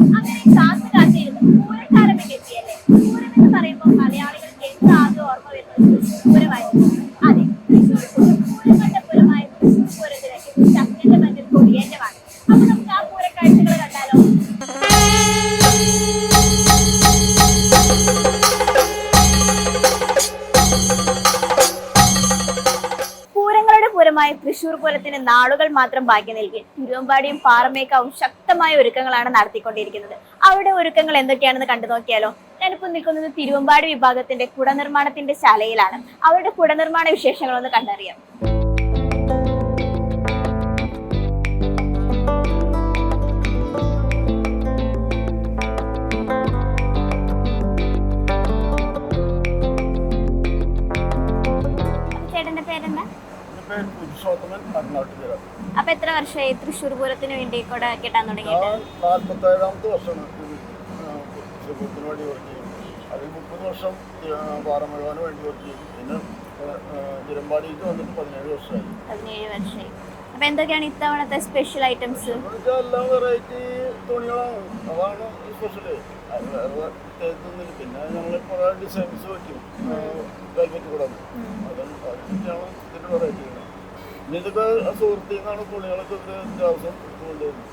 അങ്ങനെ കാത്തു കാത്തിരുന്നു പൂരക്കാലമൊക്കെ എത്തിയല്ലേ. പൂരം എന്ന് പറയുമ്പോൾ മലയാളികൾക്ക് എന്താദ്യം ഓർമ്മ വരുന്നത് തൃശ്ശൂർ പൂരമായിരുന്നു. അതെ, തൃശ്ശൂർ പൂരം പൂരങ്ങളുടെ പൂരമായ തൃശ്ശൂർ പൂരത്തിന് ഇത് ശക്തിയുടെ മഞ്ഞൾ കൊടിയേറ്റമാണ്. അപ്പൊ നമുക്ക് ആ പൂരക്കാഴ്ചകൾ കണ്ടാലോ. പൂരങ്ങളുടെ പൂരമായ തൃശ്ശൂർ പൂരത്തിന് നാളുകൾ മാത്രം ബാക്കി നിൽക്കെ തിരുവമ്പാടിയും പാറമേക്കാവും ശക്തമായ ഒരുക്കങ്ങളാണ് നടത്തിക്കൊണ്ടിരിക്കുന്നത്. അവിടെ ഒരുക്കങ്ങൾ എന്തൊക്കെയാണെന്ന് കണ്ടു നോക്കിയാലോ. ഞാനിപ്പോൾ നിൽക്കുന്നത് തിരുവമ്പാടി വിഭാഗത്തിന്റെ കുടനിർമ്മാണത്തിന്റെ ശാലയിലാണ്. അവരുടെ കുടനിർമ്മാണ വിശേഷങ്ങളൊന്ന് കണ്ടറിയാം. ചേട്ടന്റെ പേരെന്താ? അപ്പൊ എത്ര വർഷമായി തൃശ്ശൂർ പൂരത്തിന് വേണ്ടി കൂടെ കെട്ടാൻ തുടങ്ങിയിട്ട്? 47ാമത്തെ വർഷമാണ് തൃശ്ശൂർ വേണ്ടി വർക്ക് ചെയ്യുന്നത്. അതിൽ 30 വർഷം പാറമഴവാന് വേണ്ടി വർക്ക് ചെയ്തു. പിന്നെ തിരുവമ്പാടിക്ക് വന്നിട്ട് 17 വർഷമായി. 17 വർഷമായി. അപ്പൊ എന്തൊക്കെയാണ് ഇത്തവണത്തെ സ്പെഷ്യൽ ഐറ്റംസ്? എല്ലാം വെറൈറ്റി തുണികളാണ്, അതാണ് സ്പെഷ്യല്. അത് വേറെ തേക്കൊന്നുമില്ല. പിന്നെ ഞങ്ങൾ കുറെ ഡിസൈൻസ് വയ്ക്കും വെൽവെറ്റ് കൂടെ, അതൊക്കെയാണ് ഇതിന്റെ വെറൈറ്റികൾ. ഇനി ഇതൊക്കെ സുഹൃത്തിൽ നിന്നാണ് തുണികളൊക്കെ ഒരു ദിവസം കൊണ്ടുവരുന്നത്.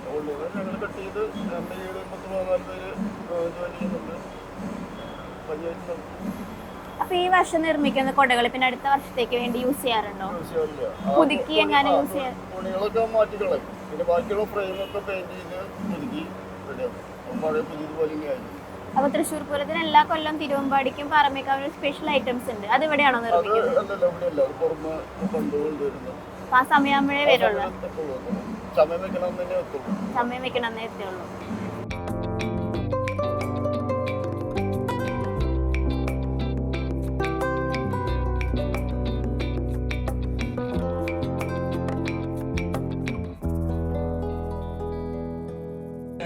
കൊണ്ടുവന്ന് ഞങ്ങൾ കട്ട് ചെയ്ത് എൻ്റെ ഈ 10-14 പേര് ജോലി ചെയ്യുന്നുണ്ട്, പഞ്ചായത്തിലുണ്ട്. അപ്പൊ ഈ വർഷം നിർമ്മിക്കുന്ന കൊടകൾ പിന്നെ അടുത്ത വർഷത്തേക്ക് വേണ്ടി യൂസ് ചെയ്യാറുണ്ടോ? പുതുക്കി എങ്ങനെ യൂസ് ചെയ്യാം? തുണികളൊക്കെ മാറ്റിക്കളയും. പിന്നെ ബാക്കിയുള്ള ഫ്രെയിമൊക്കെ പെയിന്റ് ചെയ്ത് പുതുക്കി റെഡിയാക്കും. പഴയ പുതിയതുപോലെ ആയിരിക്കും. അപ്പൊ തൃശ്ശൂർ പൂരത്തിന് എല്ലാ കൊല്ലം തിരുവമ്പാടിക്കും പാറമേക്കാവിനും സ്പെഷ്യൽ ഐറ്റംസ് ഉണ്ട്. അത് ഇവിടെയാണോ നിർമ്മിക്കുന്നത്? അപ്പൊ ആ സമയമാകുമ്പോഴേ വരുള്ളൂ. സമയം വെക്കണമെന്നേ എത്തുള്ളൂ.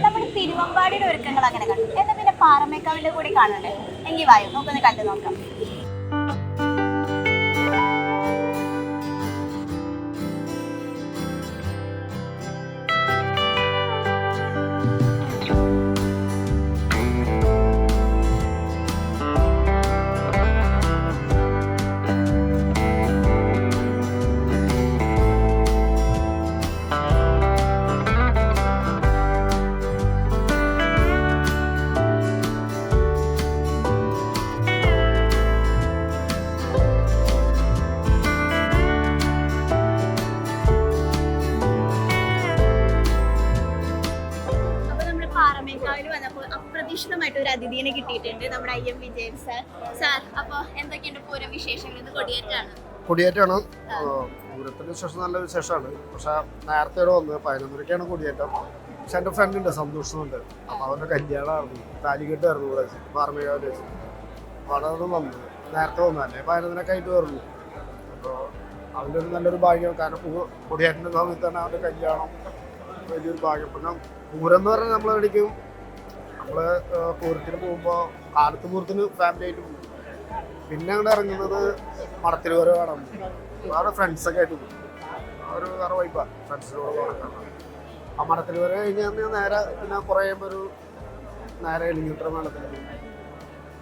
നമ്മുടെ തിരുവമ്പാടിയുടെ ഒരുക്കങ്ങൾ അങ്ങനെ കണ്ടു. എന്നാ പിന്നെ പാറമേക്കാവിന്റെ കൂടി കാണണ്ടേ? എങ്കിൽ വായോ, നമുക്കൊന്ന് കണ്ടു നോക്കാം. വന്നപ്പോൾ അപ്രതീക്ഷിതമായിട്ട് ഒരു അതിഥിയെ കിട്ടിയിട്ടുണ്ട്, നമ്മുടെ IM വിജയൻ സാർ. സാർ, അപ്പൊ എന്തൊക്കെയുണ്ട് പൂരം വിശേഷങ്ങൾ? ഇത് കൊടിയേറ്റാണ്. പൂരത്തിന്റെ വിശേഷം നല്ല വിശേഷമാണ്. പക്ഷെ നേരത്തെ വന്ന് 11:00-ക്കാണ് കൊടിയേറ്റം. പക്ഷെ എൻ്റെ ഫ്രണ്ട് ഉണ്ട്, സന്തോഷമുണ്ട്. അപ്പൊ അവരുടെ കല്യാണമായിരുന്നു, താലികെട്ടായിരുന്നു ഇവിടെ പാറമേക്കാവിൽ വെച്ച്. അപ്പോൾ അവിടെ വന്ന് നേരത്തെ വന്നല്ലേ 11:00-ക്കെ ആയിട്ട് വരുള്ളൂ. അപ്പോൾ അവൻ്റെ ഒരു നല്ലൊരു ഭാഗ്യം. കാരണം കൊടിയേറ്റൻ്റെ സമയത്താണ് അവൻ്റെ കല്യാണം, വലിയൊരു ഭാഗ്യം. പിന്നെ പൂരം എന്ന് പറഞ്ഞാൽ നമ്മളെവിടേക്കും പൂരത്തിന് പോകുമ്പോൾ കാലത്ത് പൂരത്തിന് ഫാമിലി ആയിട്ട് പോകും. പിന്നെ അങ്ങോട്ട് ഇറങ്ങുന്നത് മടത്തിൽ വരെ കാണാൻ പോകും. അവിടെ ഫ്രണ്ട്സൊക്കെ ആയിട്ട് പോകും. ഒരു വേറെ വൈബാണ് ഫ്രണ്ട്സിനോട് പോകാൻ. ആ മടത്തിൽ വരെ കഴിഞ്ഞാൽ നേരെ പിന്നെ കുറേ ഒരു നേരെ എലിഞ്ഞിട്ട മേളത്തിൽ പോകും.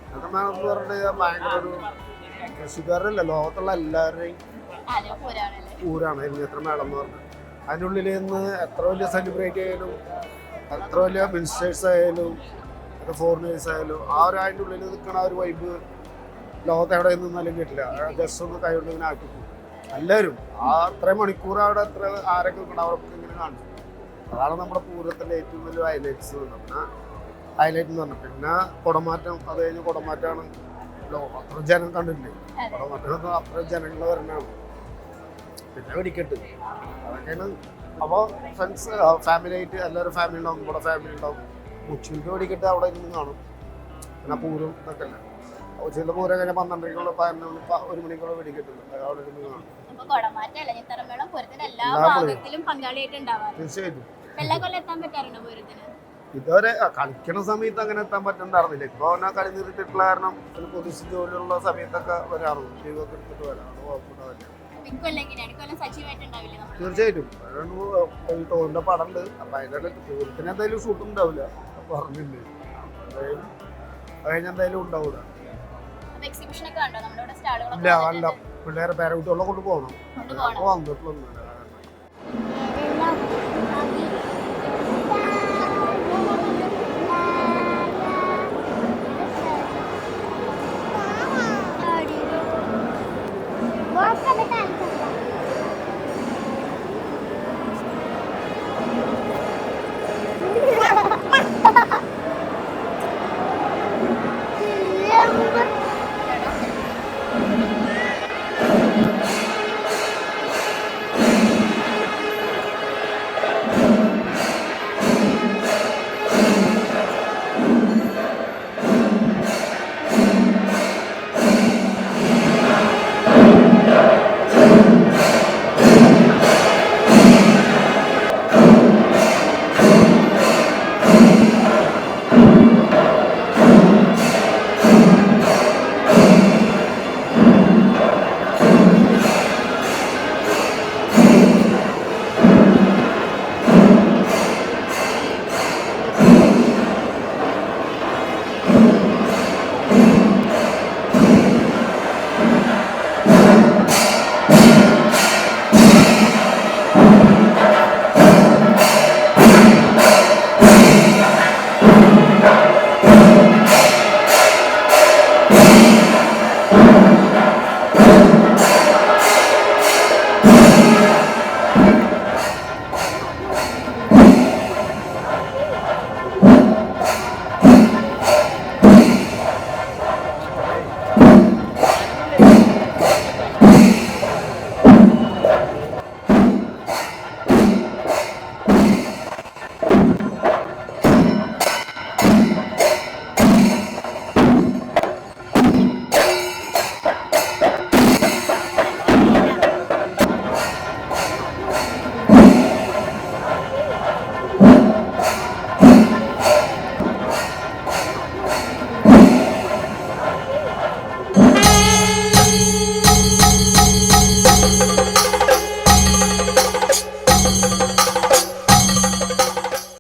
അങ്ങനത്തെ മേളെന്ന് പറഞ്ഞിട്ട് ഭയങ്കര ഒരു കൃഷിക്കാരല്ല, ലോകത്തുള്ള എല്ലാവരുടെയും പൂരാണ് എലിഞ്ഞിത്ര മേളം എന്ന് പറഞ്ഞത്. അതിൻ്റെ ഉള്ളിൽ നിന്ന് എത്ര വലിയ സെലിബ്രേറ്റ് ചെയ്യാനും എത്ര വലിയ മിനിസ്റ്റേഴ്സ് ആയാലും ഫോറിനേഴ്സ് ആയാലും ആ ഒരു അതിൻ്റെ ഉള്ളിൽ നിൽക്കണ ഒരു വൈബ് ലോകത്ത് എവിടെ നിന്നാലും കിട്ടില്ല. ജസ്റ്റ് ഒന്ന് കൈകൊണ്ട് ഇങ്ങനെ ആക്കി പോകും എല്ലാവരും. ആ അത്രയും മണിക്കൂർ അവിടെ എത്ര ആരൊക്കെ നിൽക്കണം അവരൊക്കെ ഇങ്ങനെ കാണും. അതാണ് നമ്മുടെ പൂരത്തിൻ്റെ ഏറ്റവും വലിയ ഹൈലൈറ്റ്സ്. പിന്നെ ഹൈലൈറ്റ് എന്ന് പറഞ്ഞാൽ പിന്നെ കുടമാറ്റം. അത് കഴിഞ്ഞ് കുടമാറ്റമാണ് അത്ര ജനം കണ്ടില്ലേ. കുടമാറ്റം അത്ര ജനങ്ങൾ വരണതാണ്. പിന്നെ വെടിക്കെട്ട്, അതൊക്കെയാണ്. അപ്പോൾ ഫ്രണ്ട്സ് ഫാമിലി ആയിട്ട് എല്ലാവരും ഫാമിലി ഉണ്ടാവും, നമ്മുടെ ഫാമിലി ഉണ്ടാവും. ഉച്ചയ്ക്ക് വെടിക്കെട്ട് അവിടെ ഇരുന്ന് കാണും. പിന്നെ പൂരം ഇതൊക്കെ അല്ലേ. ഉച്ചയിലെ പൂരം കഴിഞ്ഞാൽ 12:00-ക്കുള്ള 1 മണിക്കുള്ള വെടിക്കെട്ടുണ്ട്, അവിടെ ഇരുന്ന് കാണും. തീർച്ചയായിട്ടും. ഇതുവരെ കളിക്കണ സമയത്ത് അങ്ങനെ എത്താൻ പറ്റുന്നുണ്ടായിരുന്നില്ല. ഇപ്പോൾ അവനെ കളി നിർത്തിയിട്ടുള്ള കാരണം ഒരു പൊതുസ് ജോലിയുള്ള സമയത്തൊക്കെ വരാറുള്ളൂ. ലീവൊക്കെ എടുത്തിട്ട് വരാം, അത് കുഴപ്പമില്ല. ഇക്കൊല്ലം എങ്ങനെയാണ്? ഇക്കൊല്ലം സജീവമായിട്ടുണ്ടാവില്ലേ നമ്മൾ? തീർച്ചയായിട്ടും ഈ ടോറിന്റെ പടം ഉണ്ട്. അപ്പൊ അതിന്റെ ടൂറിന് എന്തായാലും ഷൂട്ട് ഉണ്ടാവില്ല പറഞ്ഞില്ലേ. കഴിഞ്ഞെന്തായാലും ഉണ്ടാവൂല. എക്സിബിഷൻ ഒക്കെ കണ്ടോ? നമ്മുടെ ഇവിടെ സ്റ്റാളുകളൊക്കെ ഇല്ല, അല്ല പിള്ളേരെ പേരക്കുട്ടികളെ കൊണ്ട് പോകണം. കൊണ്ടുപോകണം. വന്നിട്ടുള്ളൂ.